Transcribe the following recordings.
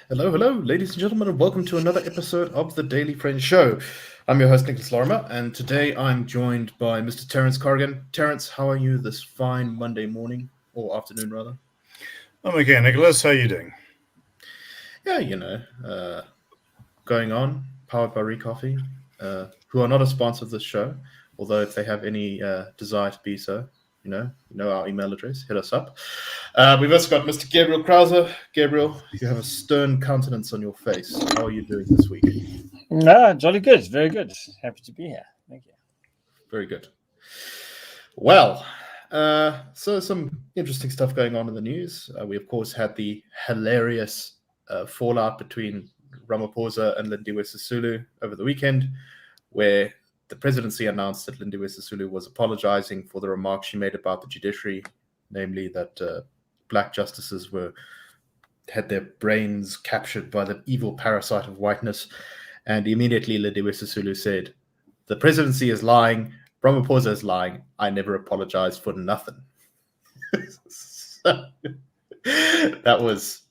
Hello, ladies and gentlemen, and welcome to another episode of the Daily Friend Show. I'm your host, Nicholas Lorimer, and today I'm joined by Mr. Terence Corrigan. Terence, how are you this fine Monday morning, or afternoon, rather? I'm okay, Nicholas. How are you doing? Yeah, going on, powered by Recoffee, who are not a sponsor of this show, although if they have any desire to be so, you know our email address, hit us up. We've also got Mr. Gabriel Crouse. Gabriel, you have a stern countenance on your face. How are you doing this week? Jolly good. Very good. Happy to be here. Thank you. Very good. Well, so some interesting stuff going on in the news. We, of course, had the hilarious fallout between Ramaphosa and Lindiwe Sisulu over the weekend, where the presidency announced that Lindiwe Sisulu was apologizing for the remarks she made about the judiciary, namely that black justices had their brains captured by the evil parasite of whiteness. And immediately Lindiwe Sisulu said, "The presidency is lying, Ramaphosa is lying, I never apologized for nothing." So, that was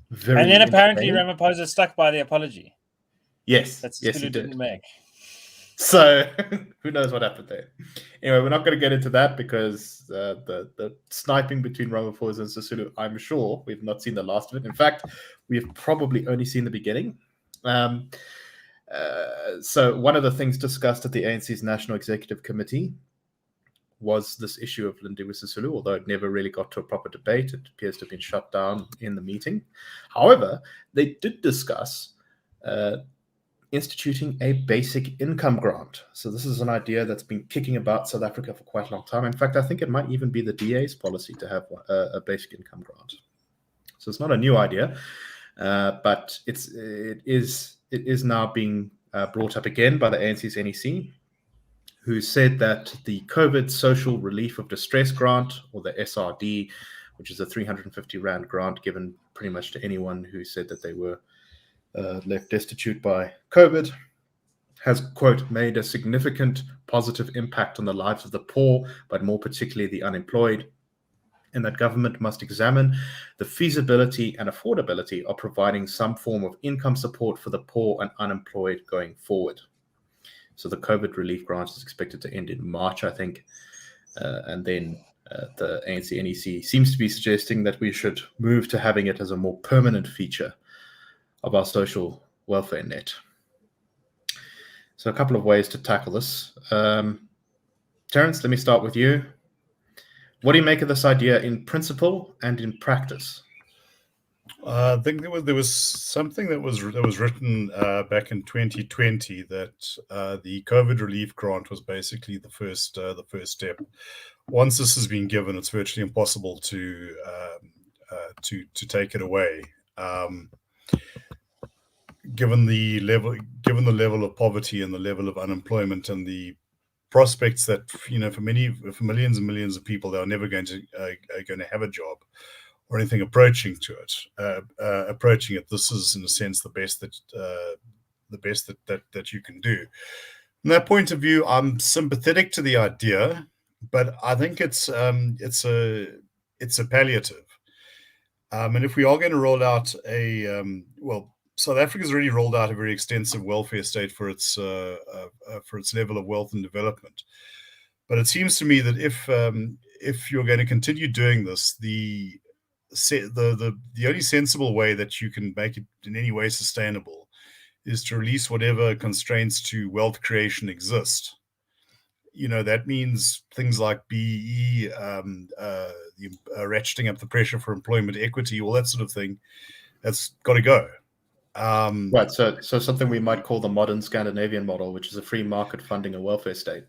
very And then apparently Ramaphosa stuck by the apology. Yes, Yes, he didn't make. So who knows what happened there? Anyway, we're not going to get into that because the sniping between Ramaphosa and Sisulu, I'm sure we've not seen the last of it. In fact, we've probably only seen the beginning. So one of the things discussed at the ANC's National Executive Committee was this issue of Lindiwe Sisulu, although it never really got to a proper debate. It appears to have been shut down in the meeting. However, they did discuss instituting a basic income grant. So this is an idea that's been kicking about South Africa for quite a long time. In fact, I think it might even be the DA's policy to have a basic income grant. So it's not a new idea, but it is now being brought up again by the ANC's NEC, who said that the COVID Social Relief of Distress Grant, or the SRD, which is a 350 Rand grant given pretty much to anyone who said that they were left destitute by COVID, has, quote, made a significant positive impact on the lives of the poor, but more particularly the unemployed, and that government must examine the feasibility and affordability of providing some form of income support for the poor and unemployed going forward. So the COVID relief grant is expected to end in March, I think, and then the ANC NEC seems to be suggesting that we should move to having it as a more permanent feature of our social welfare net. So a couple of ways to tackle this. Terence, let me start with you. What do you make of this idea in principle and in practice? I think there was something that was written back in 2020 that the COVID relief grant was basically the first step. Once this has been given, it's virtually impossible to take it away. Given the level of poverty and the level of unemployment and the prospects that for millions and millions of people, they are never going to have a job or anything approaching it. This is, in a sense, the best that you can do. From that point of view, I'm sympathetic to the idea, but I think it's a palliative. And if we are going to roll out South Africa's already rolled out a very extensive welfare state for its level of wealth and development. But it seems to me that if you're going to continue doing this, the only sensible way that you can make it in any way sustainable is to release whatever constraints to wealth creation exist. That means things like BEE, ratcheting up the pressure for employment equity, all that sort of thing. That's got to go. Right, so something we might call the modern Scandinavian model, which is a free market funding a welfare state.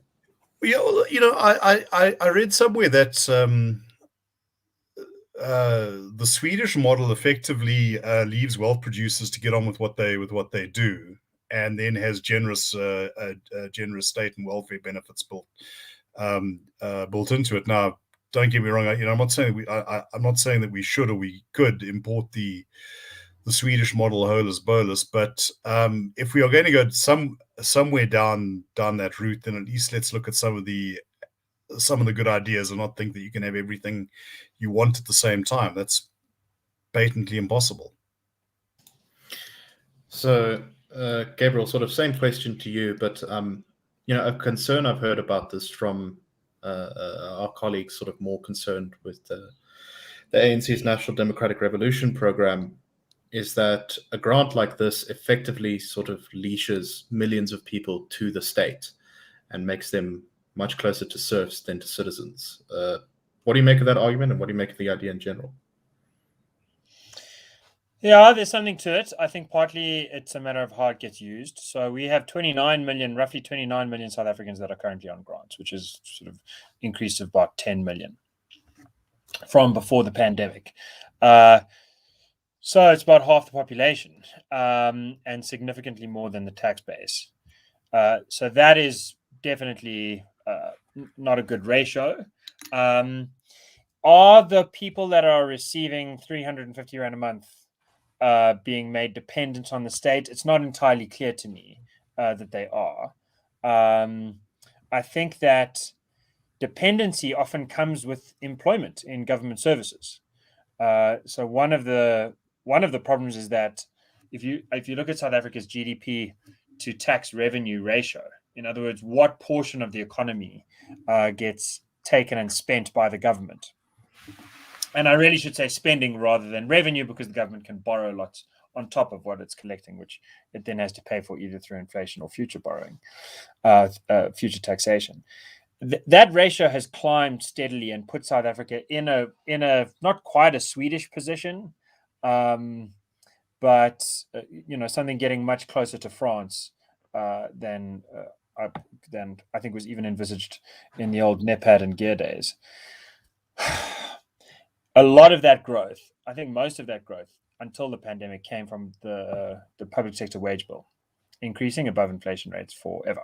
Yeah, well, I read somewhere that the Swedish model effectively leaves wealth producers to get on with what they do, and then has generous state and welfare benefits built into it. Now, don't get me wrong. I'm not saying that we should or we could import the Swedish model, holus bolus. But if we are going to go somewhere down that route, then at least let's look at some of the good ideas and not think that you can have everything you want at the same time. That's patently impossible. So, Gabriel, sort of same question to you, but a concern I've heard about this from our colleagues, sort of more concerned with the ANC's National Democratic Revolution program, is that a grant like this effectively sort of leashes millions of people to the state and makes them much closer to serfs than to citizens. What do you make of that argument, and what do you make of the idea in general? Yeah, there's something to it. I think partly it's a matter of how it gets used. So we have roughly 29 million South Africans that are currently on grants, which is sort of increased of about 10 million from before the pandemic. So it's about half the population, and significantly more than the tax base. So that is definitely not a good ratio. Are the people that are receiving 350 Rand a month being made dependent on the state? It's not entirely clear to me that they are. I think that dependency often comes with employment in government services. So one of the problems is that if you look at South Africa's GDP to tax revenue ratio, in other words, what portion of the economy gets taken and spent by the government. And I really should say spending rather than revenue, because the government can borrow lots on top of what it's collecting, which it then has to pay for either through inflation or future borrowing, future taxation. That ratio has climbed steadily and put South Africa in a not quite a Swedish position, but something getting much closer to France than I think was even envisaged in the old NEPAD and GEAR days. A lot of that growth, I think most of that growth until the pandemic, came from the public sector wage bill, increasing above inflation rates forever.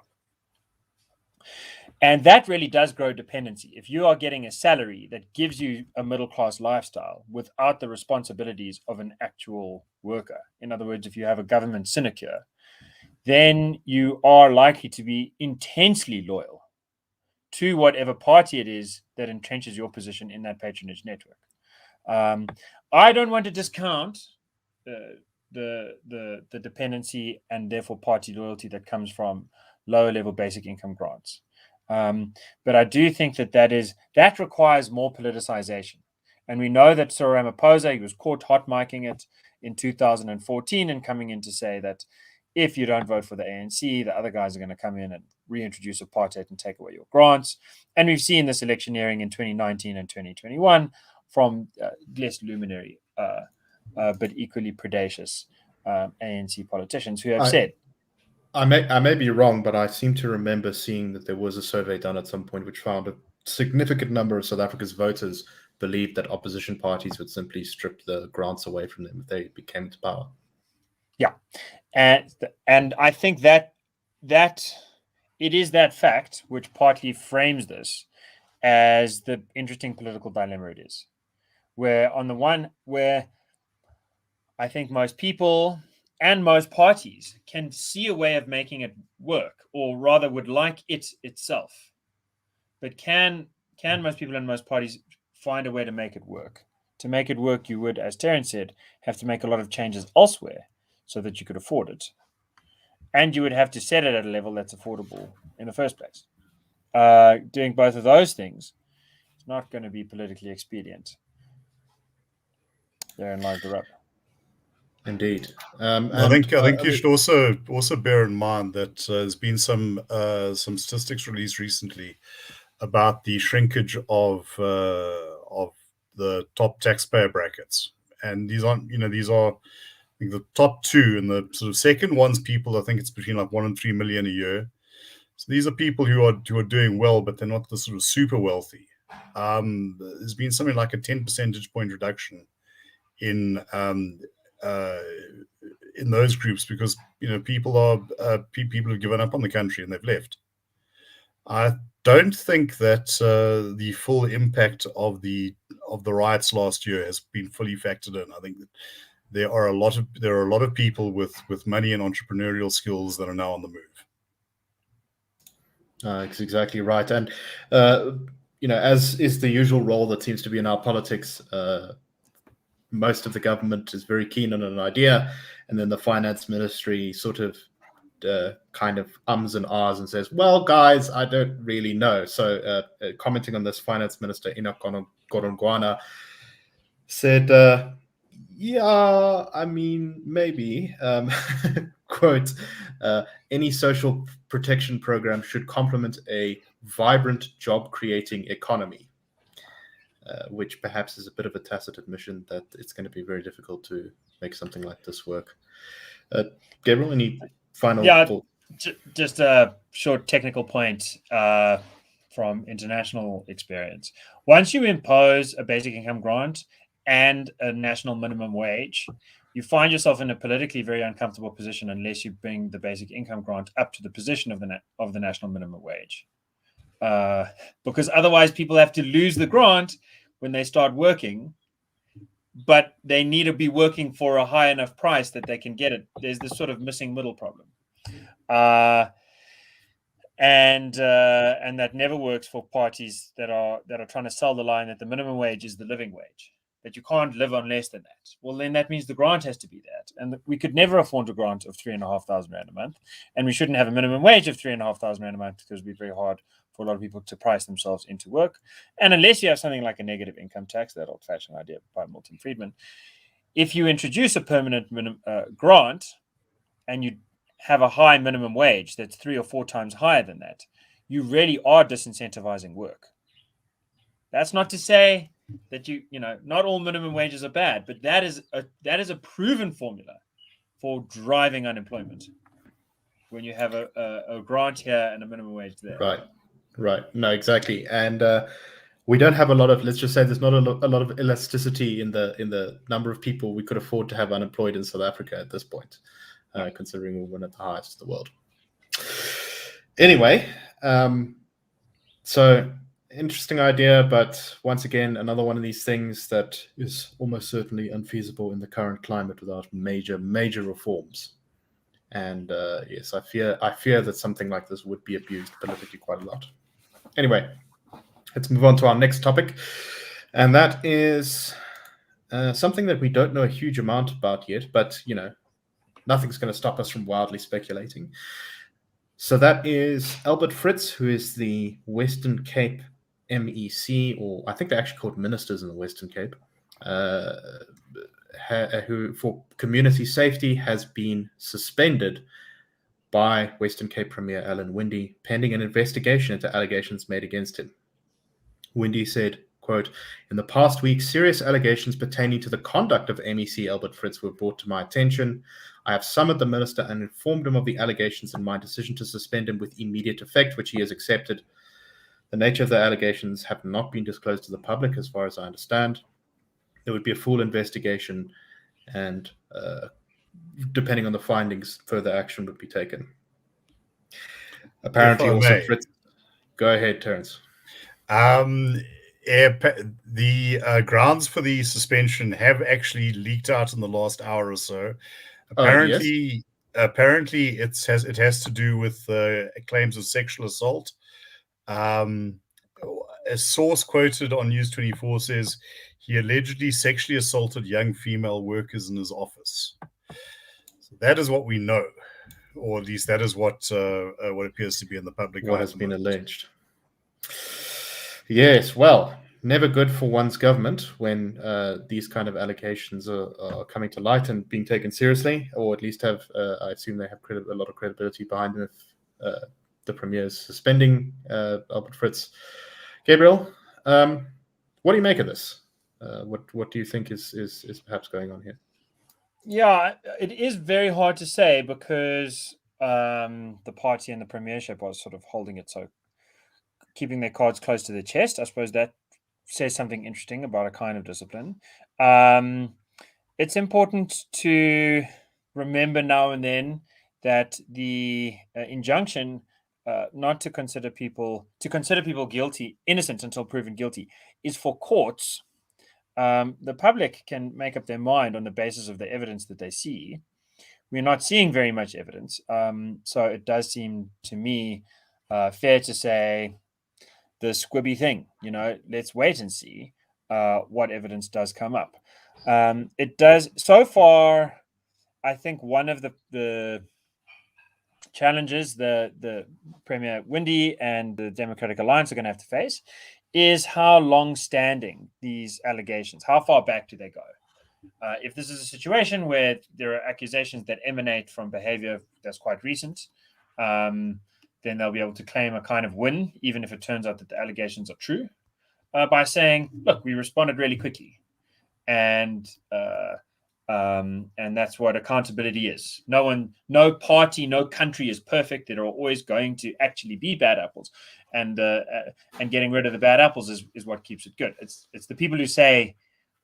And that really does grow dependency. If you are getting a salary that gives you a middle-class lifestyle without the responsibilities of an actual worker, in other words, if you have a government sinecure, then you are likely to be intensely loyal to whatever party it is that entrenches your position in that patronage network. I don't want to discount the dependency and therefore party loyalty that comes from lower level basic income grants. But I do think that requires more politicization. And we know that Cyril Ramaphosa, he was caught hot micing it in 2014 and coming in to say that if you don't vote for the ANC, the other guys are going to come in and reintroduce apartheid and take away your grants. And we've seen this electioneering in 2019 and 2021 from less luminary but equally predacious ANC politicians who have said. I may be wrong, but I seem to remember seeing that there was a survey done at some point which found a significant number of South Africa's voters believed that opposition parties would simply strip the grants away from them if they became to power. Yeah, and I think that it is that fact which partly frames this as the interesting political dilemma it is, where on the one, where I think most people and most parties can see a way of making it work, or rather would like it itself, but can most people and most parties find a way to make it work? To make it work, you would, as Terence said, have to make a lot of changes elsewhere so that you could afford it. And you would have to set it at a level that's affordable in the first place. Doing both of those things is not going to be politically expedient. Therein lies the rub. Indeed. I think you should also bear in mind that there's been some statistics released recently about the shrinkage of the top taxpayer brackets, and these are I think the top two, and the sort of second one's people, I think it's between like 1 and 3 million a year. So these are people who are doing well, but they're not the sort of super wealthy. There's been something like a 10 percentage point reduction in those groups because people have given up on the country and they've left. I don't think that the full impact of the riots last year has been fully factored in. I think that there are a lot of people with money and entrepreneurial skills that are now on the move. That's exactly right. And, as is the usual role that seems to be in our politics, most of the government is very keen on an idea, and then the finance ministry sort of kind of ums and ahs and says, well, guys, I don't really know. So commenting on this, Finance Minister Enoch Godongwana said, yeah, I mean, maybe, quote, any social protection program should complement a vibrant job-creating economy, which perhaps is a bit of a tacit admission that it's going to be very difficult to make something like this work. Gabriel, any final thoughts? Just a short technical point from international experience. Once you impose a basic income grant and a national minimum wage, you find yourself in a politically very uncomfortable position unless you bring the basic income grant up to the position of the national minimum wage. Because otherwise people have to lose the grant when they start working, but they need to be working for a high enough price that they can get it. There's this sort of missing middle problem. And that never works for parties that are trying to sell the line that the minimum wage is the living wage, that you can't live on less than that. Well, then that means the grant has to be that. And we could never afford a grant of 3,500 Rand a month. And we shouldn't have a minimum wage of 3,500 Rand a month, because it would be very hard for a lot of people to price themselves into work. And unless you have something like a negative income tax, that old-fashioned idea by Milton Friedman, if you introduce a permanent grant and you have a high minimum wage that's 3 or 4 times higher than that, you really are disincentivizing work. That's not to say that not all minimum wages are bad, but that is a proven formula for driving unemployment when you have a grant here and a minimum wage there. Right. No, exactly. And we don't have a lot of, let's just say there's not a lot of elasticity in the number of people we could afford to have unemployed in South Africa at this point, considering we're one of the highest in the world. Anyway, so interesting idea, but once again, another one of these things that is almost certainly unfeasible in the current climate without major reforms. And yes, I fear that something like this would be abused politically quite a lot. Anyway, let's move on to our next topic, and that is something that we don't know a huge amount about yet, but nothing's going to stop us from wildly speculating. So that is Albert Fritz, who is the Western Cape MEC, or I think they're actually called ministers in the Western Cape, who for community safety has been suspended by Western Cape Premier Alan Winde, pending an investigation into allegations made against him. Winde said, quote, "In the past week, serious allegations pertaining to the conduct of MEC Albert Fritz were brought to my attention. I have summoned the minister and informed him of the allegations and my decision to suspend him with immediate effect, which he has accepted. The nature of the allegations have not been disclosed to the public, as far as I understand. There would be a full investigation, and depending on the findings, further action would be taken." Apparently, also Fritz. Go ahead, Terence. The grounds for the suspension have actually leaked out in the last hour or so. Apparently, yes. It has to do with claims of sexual assault. A source quoted on News 24 says he allegedly sexually assaulted young female workers in his office. So that is what we know, or at least that is what appears to be in the public eye. What has been alleged. Yes, well, never good for one's government when these kind of allegations are coming to light and being taken seriously, or at least have, I assume they have a lot of credibility behind them if the Premier is suspending Albert Fritz. Gabriel, what do you make of this? What do you think is perhaps going on here? Yeah, it is very hard to say, because the party and the premiership are sort of holding it, so keeping their cards close to their chest. I suppose that says something interesting about a kind of discipline. It's important to remember now and then that the injunction not to consider people guilty, innocent until proven guilty, is for courts the public can make up their mind on the basis of the evidence that they see. We're not seeing very much evidence. So it does seem to me fair to say the squibby thing, let's wait and see what evidence does come up. It does. So far, I think one of the challenges the Premier Windy and the Democratic Alliance are going to have to face is how long-standing these allegations, how far back do they go? If this is a situation where there are accusations that emanate from behavior that's quite recent, then they'll be able to claim a kind of win, even if it turns out that the allegations are true, by saying, look, we responded really quickly. And that's what accountability is. No party, no country is perfect. There are always going to actually be bad apples, and getting rid of the bad apples is what keeps it good. It's the people who say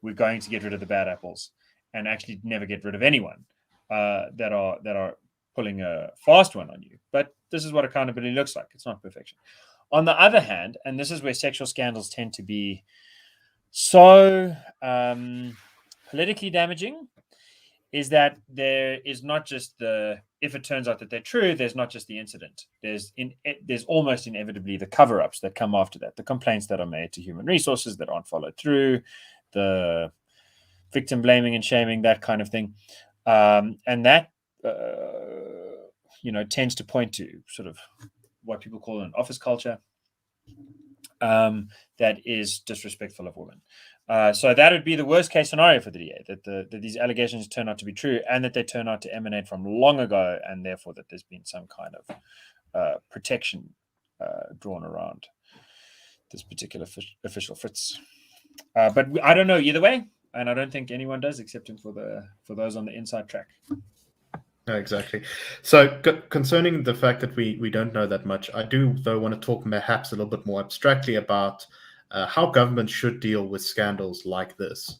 we're going to get rid of the bad apples and actually never get rid of anyone that are pulling a fast one on you. But this is what accountability looks like. It's not perfection. On the other hand, and this is where sexual scandals tend to be so politically damaging, is that there is not just if it turns out that they're true, there's not just the incident. There's almost inevitably the cover-ups that come after that, the complaints that are made to human resources that aren't followed through, the victim blaming and shaming, that kind of thing. And that, tends to point to sort of what people call an office culture that is disrespectful of women. So that would be the worst case scenario for the DA, that these allegations turn out to be true and that they turn out to emanate from long ago, and therefore that there's been some kind of protection drawn around this particular official, Fritz. But I don't know either way, and I don't think anyone does, except for those on the inside track. No, exactly. So concerning the fact that we don't know that much, I do, though, want to talk perhaps a little bit more abstractly about how government should deal with scandals like this.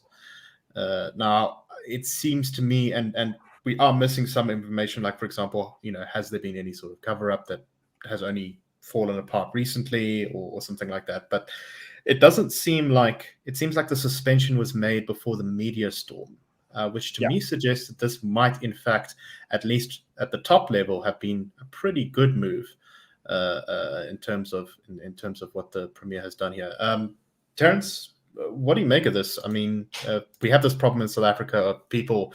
Now, it seems to me, and we are missing some information, like, for example, has there been any sort of cover-up that has only fallen apart recently or something like that? But it doesn't seem like, it seems like the suspension was made before the media storm. Which to me suggests that this might, in fact, at least at the top level, have been a pretty good move in terms of what the Premier has done here. Terence, what do you make of this? I mean, we have this problem in South Africa of people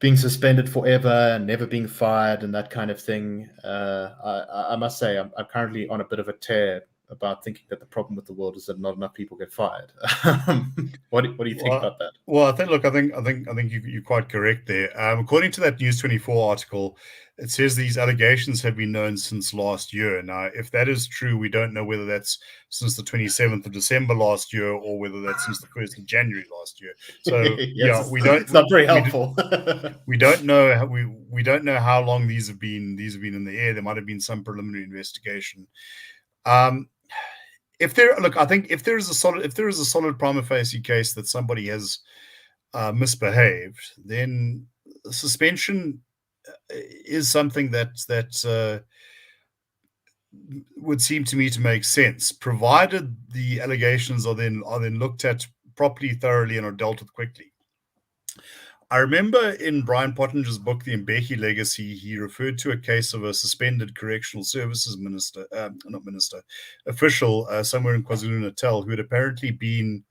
being suspended forever, never being fired, and that kind of thing. I must say, I'm currently on a bit of a tear about thinking that the problem with the world is that not enough people get fired. What do you think about that? Well, I think you're quite correct there. According to that News 24 article, it says these allegations have been known since last year. Now, if that is true, we don't know whether that's since the 27th of December last year or whether that's since the 1st of January last year. So yes, we don't. It's not very helpful. We don't know. We don't know how long these have been. These have been in the air. There might have been some preliminary investigation. I think if there is a solid prima facie case that somebody has misbehaved, then suspension is something that would seem to me to make sense, provided the allegations are then looked at properly, thoroughly, and are dealt with quickly. I remember in Brian Pottinger's book, The Mbeki Legacy, he referred to a case of a suspended correctional services official somewhere in KwaZulu-Natal who had apparently been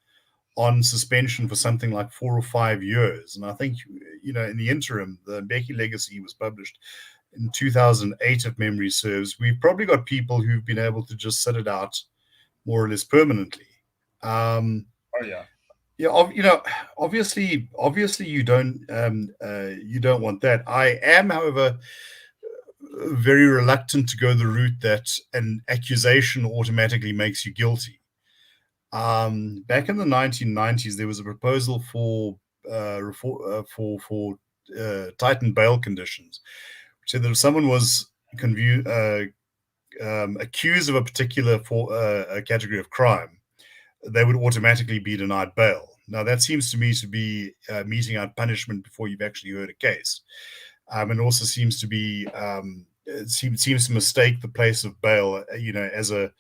on suspension for something like 4 or 5 years. And I think, in the interim, the Mbeki Legacy was published in 2008, if memory serves. We've probably got people who've been able to just sit it out more or less permanently. Yeah, obviously, you don't want that. I am, however, very reluctant to go the route that an accusation automatically makes you guilty. Back in the 1990s, there was a proposal for tightened bail conditions, which said that if someone was accused of a particular category of crime, they would automatically be denied bail. Now, that seems to me to be meting out punishment before you've actually heard a case, and also seems to be seems to mistake the place of bail, as a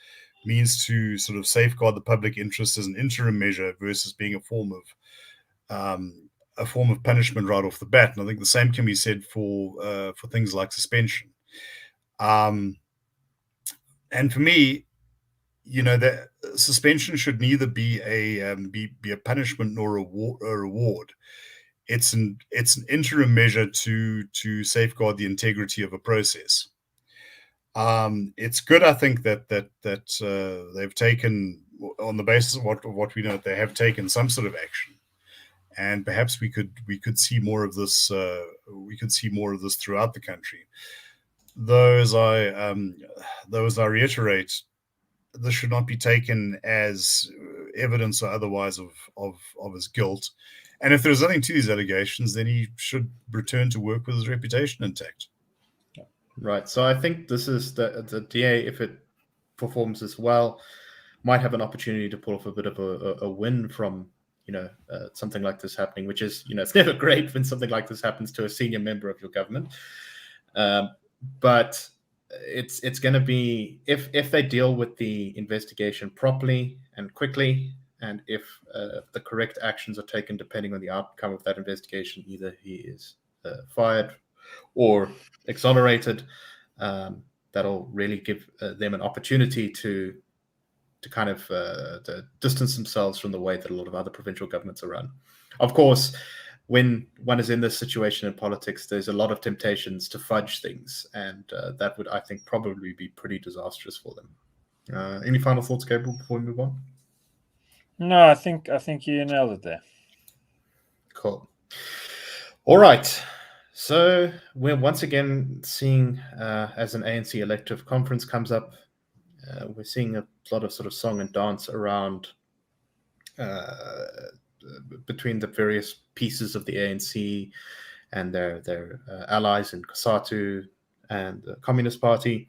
means to sort of safeguard the public interest as an interim measure versus being a form of punishment right off the bat. And I think the same can be said for things like suspension. And for me, that suspension should neither be a punishment nor a reward. It's an interim measure to safeguard the integrity of a process. It's good, I think, that they've taken, on the basis of what we know, they have taken some sort of action, and perhaps we could see more of this. We could see more of this throughout the country. Though, as I reiterate, this should not be taken as evidence or otherwise of his guilt. And if there's nothing to these allegations, then he should return to work with his reputation intact. Right. So I think this is the DA, if it performs as well, might have an opportunity to pull off a bit of a win from, something like this happening, which is, it's never great when something like this happens to a senior member of your government. But it's going to be, if they deal with the investigation properly and quickly, and if the correct actions are taken depending on the outcome of that investigation, either he is fired or exonerated, that'll really give them an opportunity to kind of to distance themselves from the way that a lot of other provincial governments are run. Of course, when one is in this situation in politics, there's a lot of temptations to fudge things, and that would, I think, probably be pretty disastrous for them. Any final thoughts, Gabriel, before we move on? No, I think you nailed it there. Cool. All right. So we're once again seeing, as an ANC elective conference comes up, we're seeing a lot of sort of song and dance around between the various pieces of the ANC and their allies in COSATU and the Communist Party.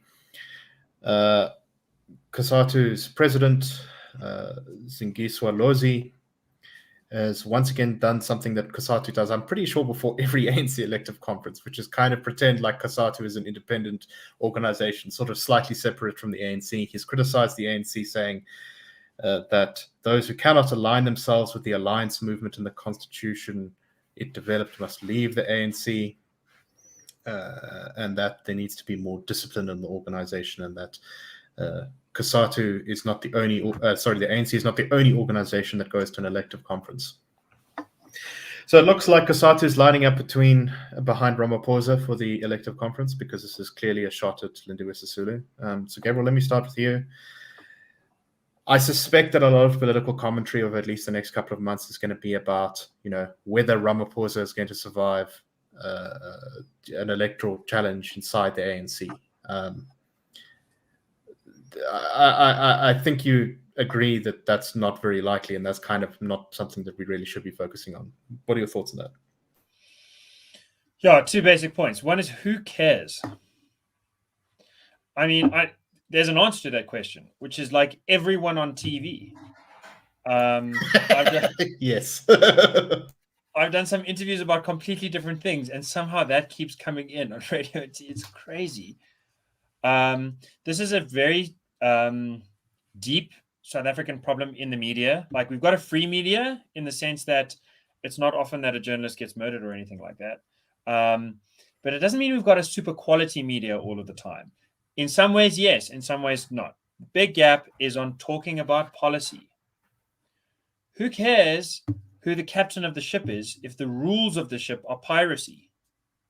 COSATU's president, Zingiswa Lozi, has once again done something that COSATU does, I'm pretty sure, before every ANC elective conference, which is kind of pretend like COSATU is an independent organization, sort of slightly separate from the ANC. He's criticized the ANC, saying that those who cannot align themselves with the alliance movement and the constitution it developed must leave the ANC, and that there needs to be more discipline in the organization, and that COSATU is not the only, the ANC is not the only organization that goes to an elective conference. So it looks like COSATU is lining up behind Ramaphosa for the elective conference, because this is clearly a shot at Lindiwe Sisulu. So Gabriel, let me start with you. I suspect that a lot of political commentary over at least the next couple of months is going to be about, whether Ramaphosa is going to survive an electoral challenge inside the ANC. I think you agree that that's not very likely, and that's kind of not something that we really should be focusing on. What are your thoughts on that? Yeah, two basic points. One is, who cares? I mean, there's an answer to that question, which is like everyone on TV. Yes. I've done some interviews about completely different things, and somehow that keeps coming in on radio. It's crazy. This is a very deep South African problem in the media. Like, we've got a free media in the sense that it's not often that a journalist gets murdered or anything like that. But it doesn't mean we've got a super quality media all of the time. In some ways, yes. In some ways, not. The big gap is on talking about policy. Who cares who the captain of the ship is if the rules of the ship are piracy,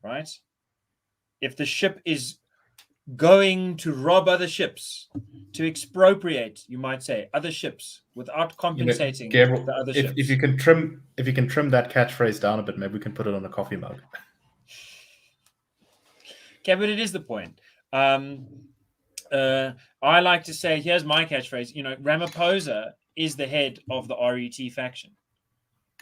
right? If the ship is going to rob other ships, to expropriate, you might say, other ships without compensating Gabriel, the other ships. If you can trim that catchphrase down a bit, maybe we can put it on a coffee mug. Okay, but it is the point. I like to say, here's my catchphrase. Ramaphosa is the head of the RET faction.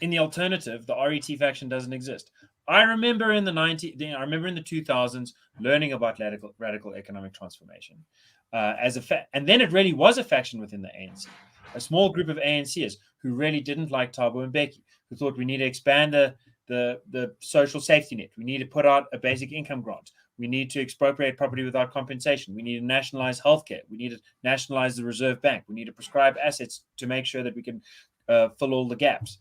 In the alternative, the RET faction doesn't exist. I remember in the 2000s learning about radical economic transformation and then it really was a faction within the ANC, a small group of ANCers who really didn't like Thabo Mbeki, who thought we need to expand the the social safety net. We need to put out a basic income grant. We need to expropriate property without compensation. We need to nationalize healthcare. We need to nationalize the Reserve Bank. We need to prescribe assets to make sure that we can fill all the gaps.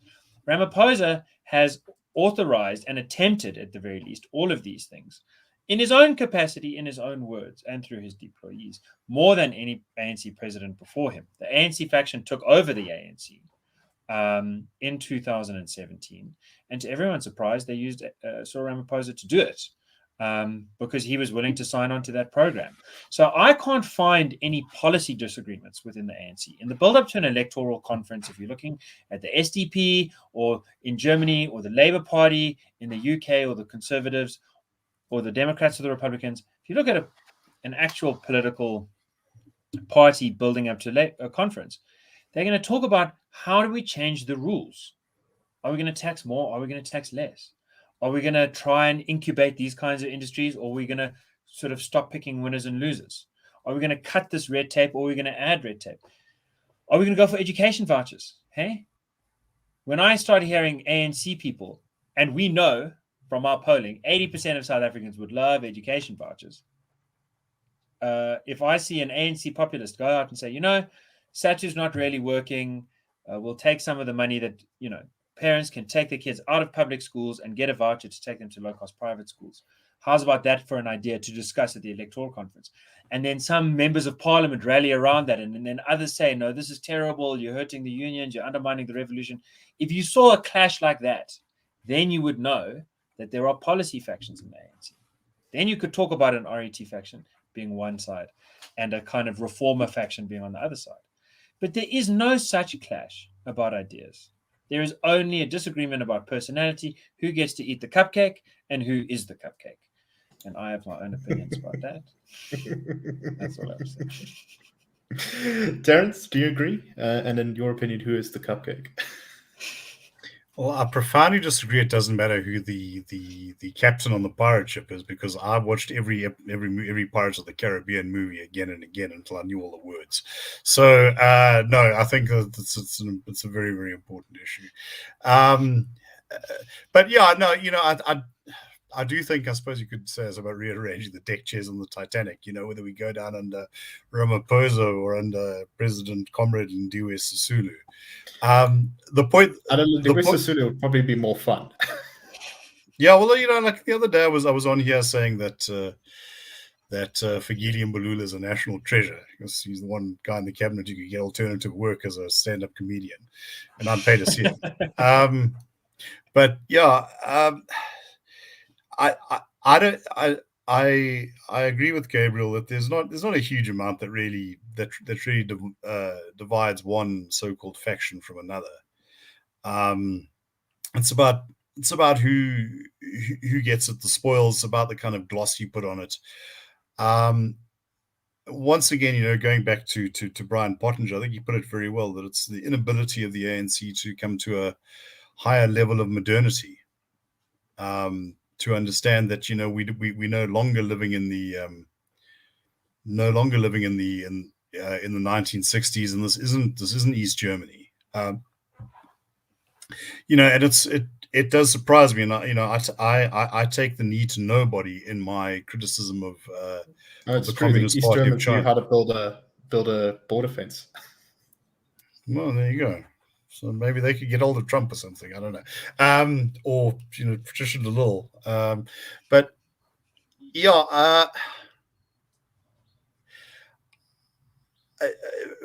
Ramaphosa has authorized and attempted, at the very least, all of these things in his own capacity, in his own words, and through his deployees, more than any ANC president before him. The ANC faction took over the ANC in 2017, and to everyone's surprise, they used Cyril Ramaphosa to do it because he was willing to sign on to that program. So I can't find any policy disagreements within the ANC. In the build-up to an electoral conference, if you're looking at the SDP or in Germany or the Labour Party in the UK or the Conservatives or the Democrats or the Republicans, if you look at an actual political party building up to a conference, they're going to talk about how do we change the rules? Are we going to tax more? Are we going to tax less? Are we going to try and incubate these kinds of industries? Or are we going to sort of stop picking winners and losers? Are we going to cut this red tape or are we going to add red tape? Are we going to go for education vouchers? Hey? When I started hearing ANC people, and we know from our polling, 80% of South Africans would love education vouchers. If I see an ANC populist go out and say, SATU's not really working, we'll take some of the money that, parents can take their kids out of public schools and get a voucher to take them to low-cost private schools. How's about that for an idea to discuss at the electoral conference? And then some members of parliament rally around that, and then others say, no, this is terrible, you're hurting the unions, you're undermining the revolution. If you saw a clash like that, then you would know that there are policy factions in the ANC. Then you could talk about an RET faction being one side and a kind of reformer faction being on the other side. But there is no such clash about ideas. There is only a disagreement about personality, who gets to eat the cupcake and who is the cupcake. And I have my own opinions about that. That's what I'm saying. Terence, do you agree? And in your opinion, who is the cupcake? Well, I profoundly disagree. It doesn't matter who the captain on the pirate ship is, because I watched every Pirates of the Caribbean movie again and again until I knew all the words. So no, I think it's a very, very important issue. But yeah, no, I do think, I suppose you could say it's about rearranging the deck chairs on the Titanic, whether we go down under Ramaphosa or under President Comrade Ndiwe Sisulu. The point, I don't know, Ndiwe Sisulu would probably be more fun. Yeah, well, like the other day I was on here saying that Fagili Mbalula is a national treasure because he's the one guy in the cabinet who could get alternative work as a stand-up comedian, and I'd pay to see him. But yeah, I agree with Gabriel that there's not a huge amount that really divides one so-called faction from another. It's about who gets it, the spoils. It's about the kind of gloss you put on it. Once again, going back to Brian Pottinger, I think he put it very well, that it's the inability of the ANC to come to a higher level of modernity. To understand that we no longer living in the 1960s, and this isn't East Germany, and it does surprise me, and I take the need to nobody in my criticism of the Communist Party of China. Knew how to build a border fence. Well, there you go. So maybe they could get hold of Trump or something. I don't know. Or Patricia DeLille. But yeah,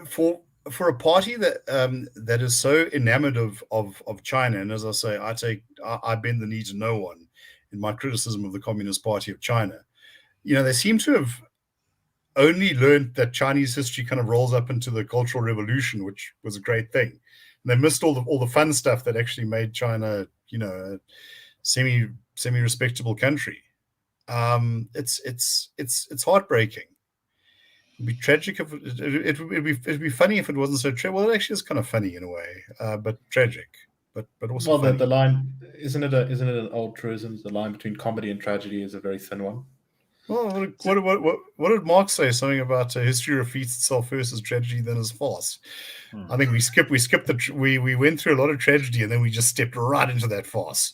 for a party that is so enamored of China, and as I say, I bend the knee to no one in my criticism of the Communist Party of China. They seem to have only learned that Chinese history kind of rolls up into the Cultural Revolution, which was a great thing. And they missed all the fun stuff that actually made China, a semi-respectable country. It's heartbreaking. It'd be tragic if it'd be funny if it wasn't so tragic. Well, it actually is kind of funny in a way, but tragic. But also funny. The line isn't it an old truism? The line between comedy and tragedy is a very thin one. Well, what did Marx say? Something about history repeats itself first as tragedy, then as farce. I think we went through a lot of tragedy, and then we just stepped right into that farce.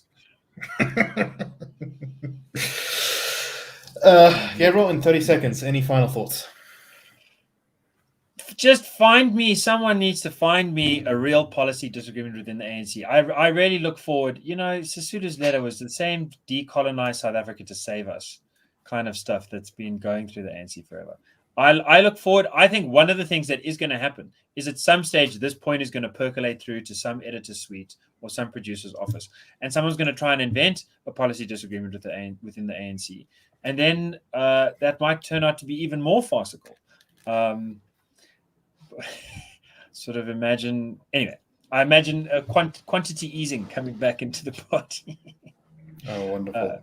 Gabriel, in 30 seconds, any final thoughts? Just find me, someone needs to find me a real policy disagreement within the ANC. I really look forward, Sisulu's letter was the same decolonize South Africa to save us kind of stuff that's been going through the ANC forever. I look forward. I think one of the things that is going to happen is at some stage, this point is going to percolate through to some editor's suite or some producer's office. And someone's going to try and invent a policy disagreement within the ANC. And then that might turn out to be even more farcical. Sort of imagine, anyway, I imagine a quantity easing coming back into the party. Oh, wonderful.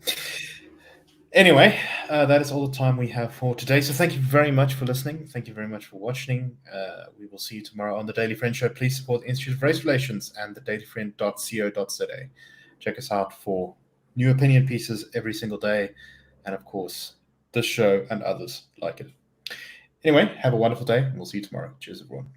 Anyway, that is all the time we have for today. So thank you very much for listening. Thank you very much for watching. We will see you tomorrow on the Daily Friend Show. Please support the Institute of Race Relations and the dailyfriend.co.za. Check us out for new opinion pieces every single day. And of course, this show and others like it. Anyway, have a wonderful day, and we'll see you tomorrow. Cheers, everyone.